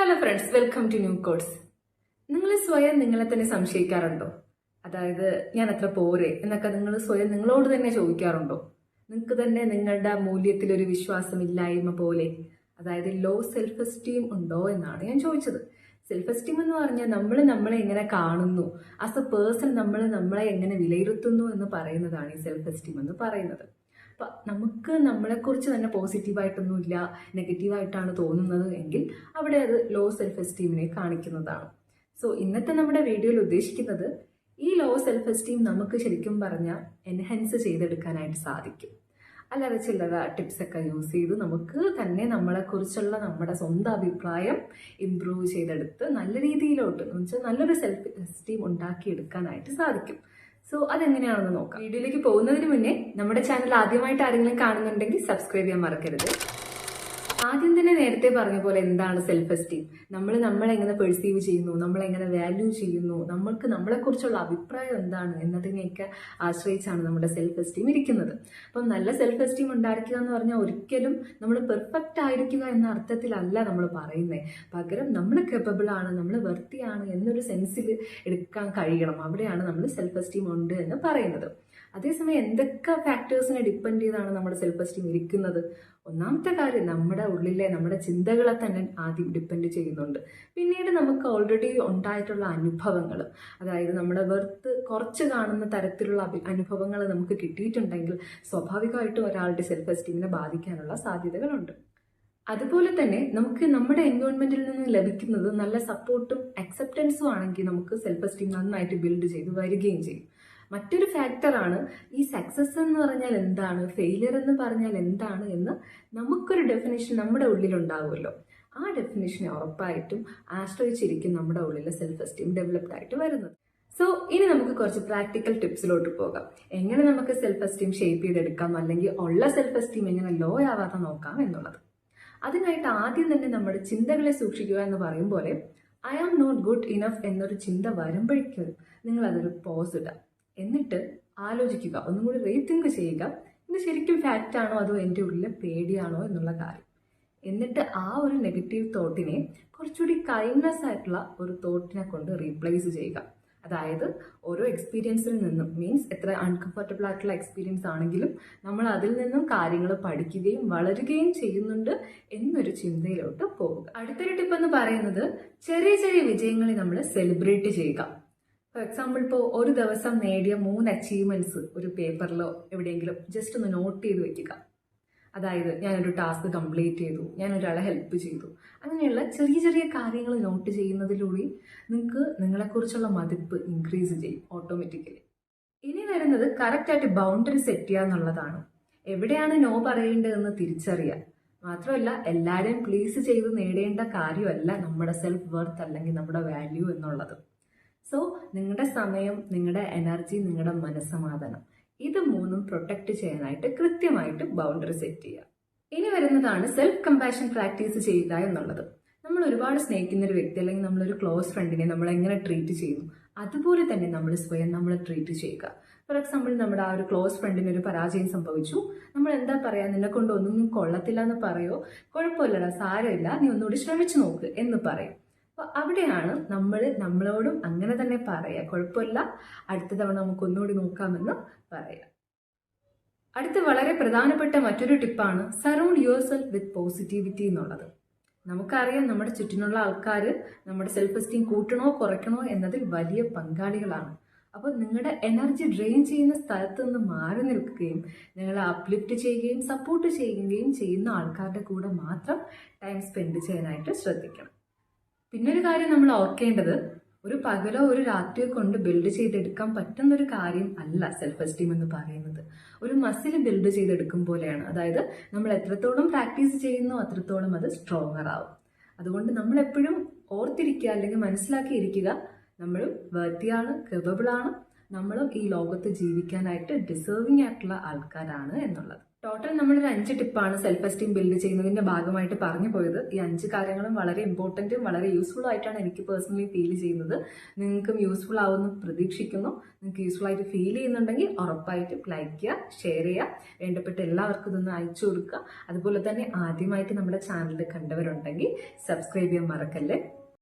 Hello friends, welcome to new codes. നിങ്ങൾ സ്വയം നിങ്ങളെ തന്നെ സംശയിക്കാറുണ്ടോ? അതായത് ഞാൻ അത്ര പോരെ എന്നൊക്കെ നിങ്ങൾ സ്വയം നിങ്ങളോട് തന്നെ ചോദിക്കാറുണ്ടോ? നിങ്ങൾക്ക് തന്നെ നിങ്ങളുടെ മൂല്യത്തിൽ ഒരു വിശ്വാസമില്ലായ്മ പോലെ, അതായത് ലോ സെൽഫ് എസ്റ്റീം ഉണ്ടോ എന്നാണ് ഞാൻ ചോദിച്ചത്. സെൽഫ് എസ്റ്റീം എന്ന് പറഞ്ഞാൽ നമ്മൾ നമ്മളെ എങ്ങനെ കാണുന്നു, ആസ് എ പേഴ്സൺ നമ്മൾ നമ്മളെ എങ്ങനെ വിലയിരുത്തുന്നു എന്ന് പറയുന്നതാണ് ഈ സെൽഫ് എസ്റ്റീം എന്ന് പറയുന്നത്. അപ്പം നമുക്ക് നമ്മളെക്കുറിച്ച് തന്നെ പോസിറ്റീവായിട്ടൊന്നുമില്ല, നെഗറ്റീവായിട്ടാണ് തോന്നുന്നത് എങ്കിൽ അവിടെ അത് ലോ സെൽഫ് എസ്റ്റീമിനെ കാണിക്കുന്നതാണ്. സോ ഇന്നത്തെ നമ്മുടെ വീഡിയോയിൽ ഉദ്ദേശിക്കുന്നത് ഈ ലോ സെൽഫ് എസ്റ്റീം നമുക്ക് ശരിക്കും പറഞ്ഞാൽ എൻഹാൻസ് ചെയ്തെടുക്കാനായിട്ട് സാധിക്കും. അല്ലാതെ ചില്ലറ ടിപ്സൊക്കെ യൂസ് ചെയ്ത് നമുക്ക് തന്നെ നമ്മളെക്കുറിച്ചുള്ള നമ്മുടെ സ്വന്തം അഭിപ്രായം ഇംപ്രൂവ് ചെയ്തെടുത്ത് നല്ല രീതിയിലോട്ട് എന്ന് വെച്ചാൽ നല്ലൊരു സെൽഫ് എസ്റ്റീം ഉണ്ടാക്കിയെടുക്കാനായിട്ട് സാധിക്കും. സോ അതെങ്ങനെയാണെന്ന് നോക്കാം. വീഡിയോയിലേക്ക് പോകുന്നതിന് മുന്നേ നമ്മുടെ ചാനൽ ആദ്യമായിട്ട് ആരെങ്കിലും കാണുന്നുണ്ടെങ്കിൽ സബ്സ്ക്രൈബ് ചെയ്യാൻ മറക്കരുത്. ആദ്യം തന്നെ നേരത്തെ പറഞ്ഞ പോലെ എന്താണ് സെൽഫ് എസ്റ്റീം? നമ്മൾ നമ്മളെങ്ങനെ പെർസീവ് ചെയ്യുന്നു, നമ്മളെങ്ങനെ വാല്യൂ ചെയ്യുന്നു, നമ്മൾക്ക് നമ്മളെക്കുറിച്ചുള്ള അഭിപ്രായം എന്താണ് എന്നതിനെയൊക്കെ ആശ്രയിച്ചാണ് നമ്മുടെ സെൽഫ് എസ്റ്റീം ഇരിക്കുന്നത്. അപ്പം നല്ല സെൽഫ് എസ്റ്റീം ഉണ്ടായിരിക്കുക എന്ന് പറഞ്ഞാൽ ഒരിക്കലും നമ്മൾ പെർഫെക്റ്റ് ആയിരിക്കുക എന്ന അർത്ഥത്തിലല്ല നമ്മൾ പറയുന്നത്. പകരം നമ്മൾ കേപ്പബിൾ ആണ്, നമ്മൾ വർത്തിയാണ് എന്നൊരു സെൻസിൽ എടുക്കാൻ കഴിയണം. അവിടെയാണ് നമ്മൾ സെൽഫ് എസ്റ്റീം ഉണ്ട് എന്ന് പറയുന്നത്. അതേസമയം എന്തൊക്കെ ഫാക്ടേഴ്സിനെ ഡിപ്പെൻഡ് ചെയ്താണ് നമ്മുടെ സെൽഫ് എസ്റ്റീം ഇരിക്കുന്നത്? ഒന്നാമത്തെ കാര്യം നമ്മുടെ ഉള്ളിലെ നമ്മുടെ ചിന്തകളെ തന്നെ ആദ്യം ഡിപ്പെൻഡ് ചെയ്യുന്നുണ്ട്. പിന്നീട് നമുക്ക് ഓൾറെഡി ഉണ്ടായിട്ടുള്ള അനുഭവങ്ങൾ, അതായത് നമ്മുടെ വെർത്ത് കുറച്ച് കാണുന്ന തരത്തിലുള്ള അനുഭവങ്ങൾ നമുക്ക് കിട്ടിയിട്ടുണ്ടെങ്കിൽ സ്വാഭാവികമായിട്ടും ഒരാളുടെ സെൽഫ് എസ്റ്റീമിനെ ബാധിക്കാനുള്ള സാധ്യതകളുണ്ട്. അതുപോലെ തന്നെ നമുക്ക് നമ്മുടെ എൻവയോൺമെന്റിൽ നിന്ന് ലഭിക്കുന്നത് നല്ല സപ്പോർട്ടും അക്സെപ്റ്റൻസും ആണെങ്കിൽ നമുക്ക് സെൽഫ് എസ്റ്റീം നന്നായിട്ട് ബിൽഡ് ചെയ്ത് വരികയും ചെയ്യും. മറ്റൊരു ഫാക്ടറാണ് ഈ സക്സസ് എന്ന് പറഞ്ഞാൽ എന്താണ്, ഫെയിലിയർ എന്ന് പറഞ്ഞാൽ എന്താണ് എന്ന് നമുക്കൊരു ഡെഫിനേഷൻ നമ്മുടെ ഉള്ളിലുണ്ടാവുമല്ലോ. ആ ഡെഫിനേഷനെ ഉറപ്പായിട്ടും ആശ്രയിച്ചിരിക്കും നമ്മുടെ ഉള്ളിലെ സെൽഫ് എസ്റ്റീം ഡെവലപ്ഡ് ആയിട്ട് വരുന്നത്. സോ ഇനി നമുക്ക് കുറച്ച് പ്രാക്ടിക്കൽ ടിപ്സിലോട്ട് പോകാം. എങ്ങനെ നമുക്ക് സെൽഫ് എസ്റ്റീം ഷേപ്പ് ചെയ്തെടുക്കാം, അല്ലെങ്കിൽ ഉള്ള സെൽഫ് എസ്റ്റീം എങ്ങനെ ലോ ആവാതെ നോക്കാം എന്നുള്ളത്. അതിനായിട്ട് ആദ്യം തന്നെ നമ്മുടെ ചിന്തകളെ സൂക്ഷിക്കുക എന്ന് പറയും പോലെ I am not good enough എന്നൊരു ചിന്ത വരുമ്പോഴേക്കും നിങ്ങൾ അതൊരു പോസ് ഇടുക. എന്നിട്ട് ആലോചിക്കുക, ഒന്നും കൂടി റീതിങ്ക് ചെയ്യുക, ഇത് ശരിക്കും ഫാക്റ്റ് ആണോ അതോ എൻ്റെ ഉള്ളിലെ പേടിയാണോ എന്നുള്ള കാര്യം. എന്നിട്ട് ആ ഒരു നെഗറ്റീവ് തോട്ടിനെ കുറച്ചുകൂടി കൈൻഡ്നെസ് ആയിട്ടുള്ള ഒരു തോട്ടിനെ കൊണ്ട് റീപ്ലേസ് ചെയ്യുക. അതായത് ഓരോ എക്സ്പീരിയൻസിൽ നിന്നും, മീൻസ് എത്ര അൺകംഫർട്ടബിൾ ആയിട്ടുള്ള എക്സ്പീരിയൻസ് ആണെങ്കിലും നമ്മൾ അതിൽ നിന്നും കാര്യങ്ങൾ പഠിക്കുകയും വളരുകയും ചെയ്യുന്നുണ്ട് എന്നൊരു ചിന്തയിലോട്ട് പോവുക. അടുത്തൊരു ടിപ്പ് എന്ന് പറയുന്നത് ചെറിയ ചെറിയ വിജയങ്ങളെ നമ്മൾ സെലിബ്രേറ്റ് ചെയ്യുക. ഫോർ എക്സാമ്പിൾ, ഇപ്പോൾ ഒരു ദിവസം നേടിയ 3 അച്ചീവ്മെന്റ്സ് ഒരു പേപ്പറിലോ എവിടെയെങ്കിലും ജസ്റ്റ് ഒന്ന് നോട്ട് ചെയ്ത് വെക്കുക. അതായത് ഞാനൊരു ടാസ്ക് കംപ്ലീറ്റ് ചെയ്തു, ഞാൻ ഒരാളെ ഹെൽപ്പ് ചെയ്തു, അങ്ങനെയുള്ള ചെറിയ ചെറിയ കാര്യങ്ങൾ നോട്ട് ചെയ്യുന്നതിലൂടെ നിങ്ങൾക്ക് നിങ്ങളെക്കുറിച്ചുള്ള മതിപ്പ് ഇൻക്രീസ് ചെയ്യും ഓട്ടോമാറ്റിക്കലി. ഇനി വരുന്നത് കറക്റ്റായിട്ട് ബൗണ്ടറി സെറ്റ് ചെയ്യുക എന്നുള്ളതാണ്. എവിടെയാണ് നോ പറയേണ്ടതെന്ന് തിരിച്ചറിയുക. മാത്രമല്ല, എല്ലാവരെയും പ്ലീസ് ചെയ്ത് നേടേണ്ട കാര്യമല്ല നമ്മുടെ സെൽഫ് വർത്ത് അല്ലെങ്കിൽ നമ്മുടെ വാല്യൂ എന്നുള്ളത്. സോ നിങ്ങളുടെ സമയം, നിങ്ങളുടെ എനർജി, നിങ്ങളുടെ മനസ്സമാധാനം, ഇത് മൂന്നും പ്രൊട്ടക്ട് ചെയ്യാനായിട്ട് കൃത്യമായിട്ട് ബൗണ്ടറി സെറ്റ് ചെയ്യുക. ഇനി വരുന്നതാണ് സെൽഫ് കമ്പാഷൻ പ്രാക്ടീസ് ചെയ്യുക എന്നുള്ളത്. നമ്മൾ ഒരുപാട് സ്നേഹിക്കുന്ന ഒരു വ്യക്തി അല്ലെങ്കിൽ നമ്മളൊരു ക്ലോസ് ഫ്രണ്ടിനെ നമ്മൾ എങ്ങനെ ട്രീറ്റ് ചെയ്യുന്നു, അതുപോലെ തന്നെ നമ്മൾ സ്വയം നമ്മളെ ട്രീറ്റ് ചെയ്യുക. ഫോർ എക്സാമ്പിൾ, നമ്മുടെ ആ ഒരു ക്ലോസ് ഫ്രണ്ടിന് ഒരു പരാജയം സംഭവിച്ചു, നമ്മൾ എന്താ പറയാ, നിന്നെ കൊണ്ട് ഒന്നും കൊള്ളത്തില്ല എന്ന് പറയോ, കുഴപ്പമില്ലടാ, സാരമില്ല, നീ ഒന്നുകൂടി ശ്രമിച്ചു നോക്ക് എന്ന് പറയും. അപ്പോൾ അവിടെയാണ് നമ്മളോടും അങ്ങനെ തന്നെ പറയുക, കുഴപ്പമില്ല, അടുത്ത തവണ നമുക്ക് ഒന്നുകൂടി നോക്കാമെന്ന് പറയുക. അടുത്ത വളരെ പ്രധാനപ്പെട്ട മറ്റൊരു ടിപ്പാണ് surround your self with positivity എന്നുള്ളത്. നമുക്കറിയാം നമ്മുടെ ചുറ്റിനുള്ള ആൾക്കാർ നമ്മുടെ സെൽഫ് എസ്റ്റീം കൂട്ടണോ കുറയ്ക്കണോ എന്നതിൽ വലിയ പങ്കാളികളാണ്. അപ്പോൾ നിങ്ങളുടെ എനർജി ഡ്രെയിൻ ചെയ്യുന്ന സ്ഥലത്ത് നിന്ന് മാറി നിൽക്കുകയും നിങ്ങളെ അപ്ലിഫ്റ്റ് ചെയ്യുകയും സപ്പോർട്ട് ചെയ്യുകയും ചെയ്യുന്ന ആൾക്കാരുടെ കൂടെ മാത്രം ടൈം സ്പെൻഡ് ചെയ്യാനായിട്ട് ശ്രദ്ധിക്കണം. പിന്നൊരു കാര്യം നമ്മൾ ഓർക്കേണ്ടത്, ഒരു പകലോ ഒരു രാത്രിയോ കൊണ്ട് ബിൽഡ് ചെയ്തെടുക്കാൻ പറ്റുന്നൊരു കാര്യം അല്ല സെൽഫ് എസ്റ്റീം എന്ന് പറയുന്നത്. ഒരു മസിൽ ബിൽഡ് ചെയ്തെടുക്കും പോലെയാണ്. അതായത് നമ്മൾ എത്രത്തോളം പ്രാക്ടീസ് ചെയ്യുന്നോ അത്രത്തോളം അത് സ്ട്രോങ്ങർ ആവും. അതുകൊണ്ട് നമ്മൾ എപ്പോഴും ഓർത്തിരിക്കുക അല്ലെങ്കിൽ മനസ്സിലാക്കിയിരിക്കുക, നമ്മളും വർത്തിയാണ്, കേപ്പബിൾ ആണ്, നമ്മളും ഈ ലോകത്ത് ജീവിക്കാനായിട്ട് ഡിസേർവിംഗ് ആയിട്ടുള്ള ആൾക്കാരാണ് എന്നുള്ളത്. ടോട്ടൽ നമ്മളൊരു 5 ടിപ്പാണ് സെൽഫ് എസ്റ്റീം ബിൽഡ് ചെയ്യുന്നതിന്റെ ഭാഗമായിട്ട് പറഞ്ഞു പോയത്. ഈ 5 കാര്യങ്ങളും വളരെ ഇമ്പോർട്ടന്റും വളരെ യൂസ്ഫുൾ ആയിട്ടാണ് എനിക്ക് പേഴ്സണലി ഫീൽ ചെയ്യുന്നത്. നിങ്ങൾക്കും യൂസ്ഫുൾ ആവുമെന്ന് പ്രതീക്ഷിക്കുന്നു. നിങ്ങൾക്ക് യൂസ്ഫുൾ ആയിട്ട് ഫീൽ ചെയ്യുന്നുണ്ടെങ്കിൽ ഉറപ്പായിട്ടും ലൈക്ക് ചെയ്യുക, ഷെയർ ചെയ്യുക, വേണ്ടപ്പെട്ട എല്ലാവർക്കും ഇതൊന്ന് അയച്ചു കൊടുക്കുക. അതുപോലെ തന്നെ ആദ്യമായിട്ട് നമ്മുടെ ചാനൽ കണ്ടവരുണ്ടെങ്കിൽ സബ്സ്ക്രൈബ് ചെയ്യാൻ മറക്കല്ലേ.